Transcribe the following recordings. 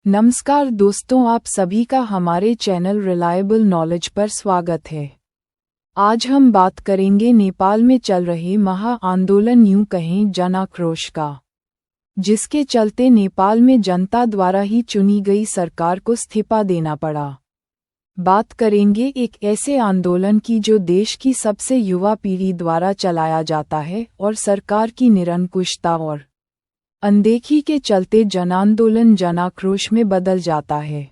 नमस्कार दोस्तों, आप सभी का हमारे चैनल रिलायबल नॉलेज पर स्वागत है। आज हम बात करेंगे नेपाल में चल रहे महा आंदोलन, यूं कहें जन आक्रोश का, जिसके चलते नेपाल में जनता द्वारा ही चुनी गई सरकार को इस्तीफा देना पड़ा। बात करेंगे एक ऐसे आंदोलन की जो देश की सबसे युवा पीढ़ी द्वारा चलाया जाता है और सरकार की निरंकुशता और अनदेखी के चलते जनांदोलन जनाक्रोश में बदल जाता है।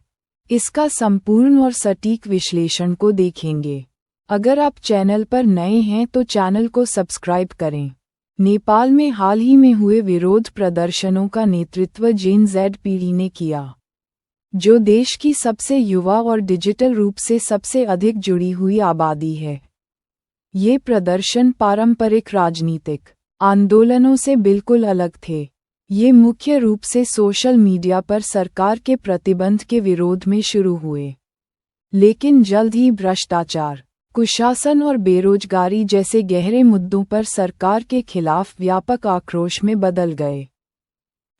इसका संपूर्ण और सटीक विश्लेषण को देखेंगे। अगर आप चैनल पर नए हैं तो चैनल को सब्सक्राइब करें। नेपाल में हाल ही में हुए विरोध प्रदर्शनों का नेतृत्व जेन ज़ेड पीढ़ी ने किया, जो देश की सबसे युवा और डिजिटल रूप से सबसे अधिक जुड़ी हुई आबादी है। ये प्रदर्शन पारंपरिक राजनीतिक आंदोलनों से बिल्कुल अलग थे। ये मुख्य रूप से सोशल मीडिया पर सरकार के प्रतिबंध के विरोध में शुरू हुए, लेकिन जल्द ही भ्रष्टाचार, कुशासन और बेरोजगारी जैसे गहरे मुद्दों पर सरकार के खिलाफ व्यापक आक्रोश में बदल गए।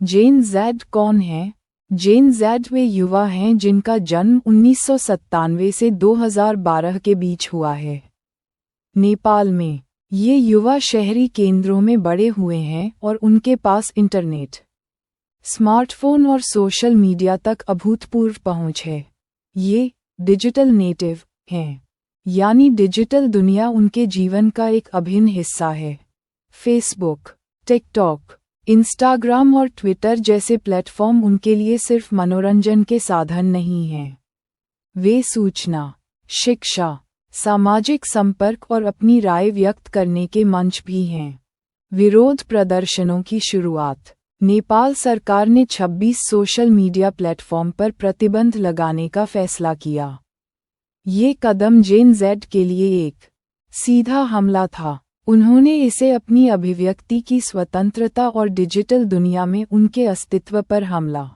जेन ज़ेड कौन है? जेन ज़ेड वे युवा हैं जिनका जन्म 1997 से 2012 के बीच हुआ है। नेपाल में ये युवा शहरी केंद्रों में बड़े हुए हैं और उनके पास इंटरनेट, स्मार्टफोन और सोशल मीडिया तक अभूतपूर्व पहुंच है। ये डिजिटल नेटिव हैं, यानी डिजिटल दुनिया उनके जीवन का एक अभिन्न हिस्सा है। फेसबुक, टिकटॉक, इंस्टाग्राम और ट्विटर जैसे प्लेटफॉर्म उनके लिए सिर्फ मनोरंजन के साधन नहीं हैं। वे सूचना, शिक्षा, सामाजिक संपर्क और अपनी राय व्यक्त करने के मंच भी हैं। विरोध प्रदर्शनों की शुरुआत। नेपाल सरकार ने 26 सोशल मीडिया प्लेटफॉर्म पर प्रतिबंध लगाने का फैसला किया। ये कदम जेन ज़ेड के लिए एक सीधा हमला था। उन्होंने इसे अपनी अभिव्यक्ति की स्वतंत्रता और डिजिटल दुनिया में उनके अस्तित्व पर हमला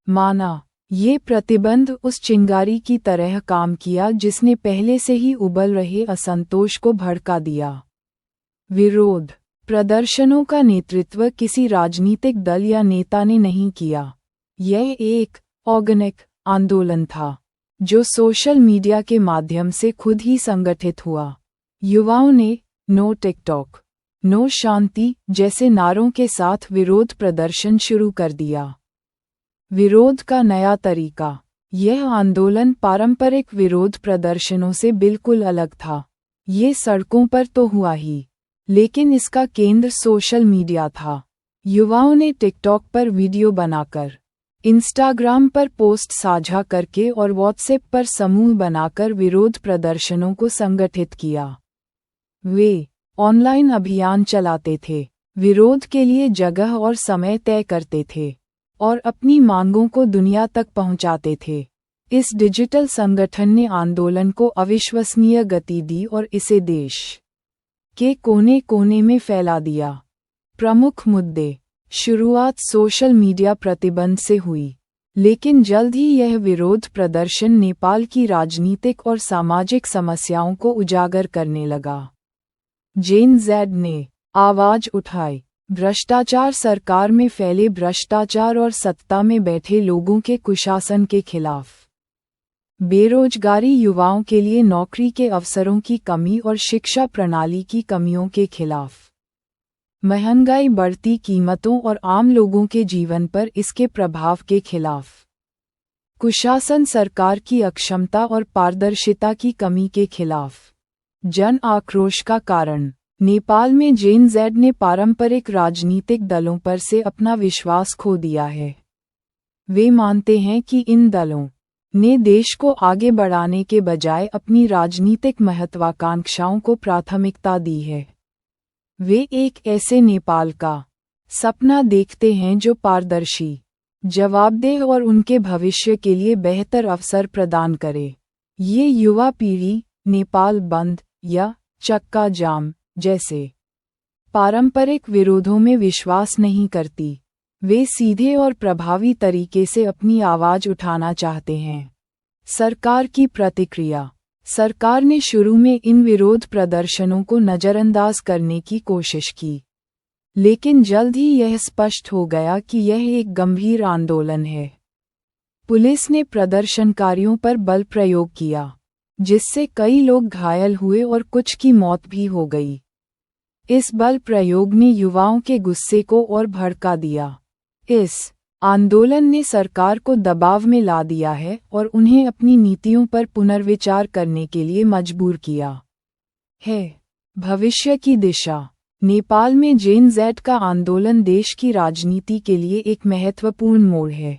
माना। ये प्रतिबंध उस चिंगारी की तरह काम किया जिसने पहले से ही उबल रहे असंतोष को भड़का दिया। विरोध प्रदर्शनों का नेतृत्व किसी राजनीतिक दल या नेता ने नहीं किया। यह एक ऑर्गेनिक आंदोलन था जो सोशल मीडिया के माध्यम से खुद ही संगठित हुआ। युवाओं ने नो टिकटॉक, नो शांति जैसे नारों के साथ विरोध प्रदर्शन शुरू कर दिया। विरोध का नया तरीका। यह आंदोलन पारंपरिक विरोध प्रदर्शनों से बिल्कुल अलग था। ये सड़कों पर तो हुआ ही, लेकिन इसका केंद्र सोशल मीडिया था। युवाओं ने टिकटॉक पर वीडियो बनाकर, इंस्टाग्राम पर पोस्ट साझा करके और व्हाट्सएप पर समूह बनाकर विरोध प्रदर्शनों को संगठित किया। वे ऑनलाइन अभियान चलाते थे, विरोध के लिए जगह और समय तय करते थे और अपनी मांगों को दुनिया तक पहुंचाते थे। इस डिजिटल संगठन ने आंदोलन को अविश्वसनीय गति दी और इसे देश के कोने कोने में फैला दिया। प्रमुख मुद्दे। शुरुआत सोशल मीडिया प्रतिबंध से हुई, लेकिन जल्द ही यह विरोध प्रदर्शन नेपाल की राजनीतिक और सामाजिक समस्याओं को उजागर करने लगा। जेन ज़ेड ने आवाज उठाई। भ्रष्टाचार, सरकार में फैले भ्रष्टाचार और सत्ता में बैठे लोगों के कुशासन के खिलाफ। बेरोजगारी, युवाओं के लिए नौकरी के अवसरों की कमी और शिक्षा प्रणाली की कमियों के खिलाफ। महंगाई, बढ़ती कीमतों और आम लोगों के जीवन पर इसके प्रभाव के खिलाफ। कुशासन, सरकार की अक्षमता और पारदर्शिता की कमी के खिलाफ। जन आक्रोश का कारण। नेपाल में जेन ज़ेड ने पारंपरिक राजनीतिक दलों पर से अपना विश्वास खो दिया है। वे मानते हैं कि इन दलों ने देश को आगे बढ़ाने के बजाय अपनी राजनीतिक महत्वाकांक्षाओं को प्राथमिकता दी है। वे एक ऐसे नेपाल का सपना देखते हैं जो पारदर्शी, जवाबदेह और उनके भविष्य के लिए बेहतर अवसर प्रदान करे। ये युवा पीढ़ी नेपाल बंद या चक्का जाम जैसे पारंपरिक विरोधों में विश्वास नहीं करती। वे सीधे और प्रभावी तरीके से अपनी आवाज उठाना चाहते हैं। सरकार की प्रतिक्रिया। सरकार ने शुरू में इन विरोध प्रदर्शनों को नज़रअंदाज करने की कोशिश की, लेकिन जल्द ही यह स्पष्ट हो गया कि यह एक गंभीर आंदोलन है। पुलिस ने प्रदर्शनकारियों पर बल प्रयोग किया, जिससे कई लोग घायल हुए और कुछ की मौत भी हो गई। इस बल प्रयोग ने युवाओं के गुस्से को और भड़का दिया। इस आंदोलन ने सरकार को दबाव में ला दिया है और उन्हें अपनी नीतियों पर पुनर्विचार करने के लिए मजबूर किया है। भविष्य की दिशा। नेपाल में जेन ज़ेड का आंदोलन देश की राजनीति के लिए एक महत्वपूर्ण मोड़ है।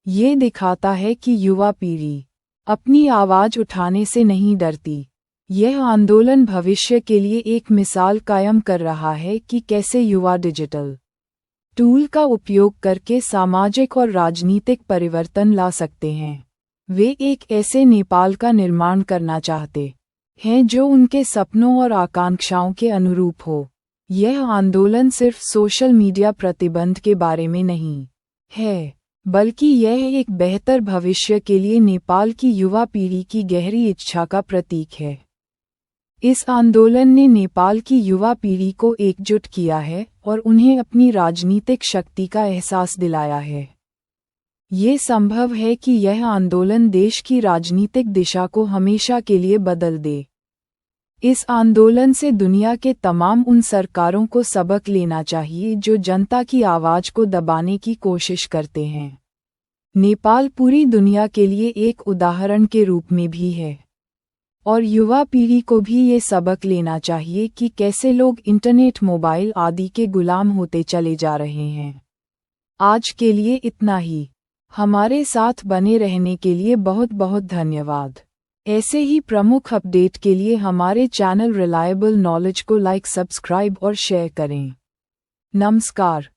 ये दिखाता है कि युवा पीढ़ी अपनी आवाज़ उठाने से नहीं डरती। यह आंदोलन भविष्य के लिए एक मिसाल कायम कर रहा है कि कैसे युवा डिजिटल टूल का उपयोग करके सामाजिक और राजनीतिक परिवर्तन ला सकते हैं। वे एक ऐसे नेपाल का निर्माण करना चाहते हैं जो उनके सपनों और आकांक्षाओं के अनुरूप हो। यह आंदोलन सिर्फ सोशल मीडिया प्रतिबंध के बारे में नहीं है, बल्कि यह एक बेहतर भविष्य के लिए नेपाल की युवा पीढ़ी की गहरी इच्छा का प्रतीक है। इस आंदोलन ने नेपाल की युवा पीढ़ी को एकजुट किया है और उन्हें अपनी राजनीतिक शक्ति का एहसास दिलाया है। ये संभव है कि यह आंदोलन देश की राजनीतिक दिशा को हमेशा के लिए बदल दे। इस आंदोलन से दुनिया के तमाम उन सरकारों को सबक लेना चाहिए जो जनता की आवाज़ को दबाने की कोशिश करते हैं। नेपाल पूरी दुनिया के लिए एक उदाहरण के रूप में भी है, और युवा पीढ़ी को भी ये सबक लेना चाहिए कि कैसे लोग इंटरनेट, मोबाइल आदि के गुलाम होते चले जा रहे हैं। आज के लिए इतना ही। हमारे साथ बने रहने के लिए बहुत बहुत धन्यवाद। ऐसे ही प्रमुख अपडेट के लिए हमारे चैनल रिलायबल नॉलेज को लाइक, सब्सक्राइब और शेयर करें। नमस्कार।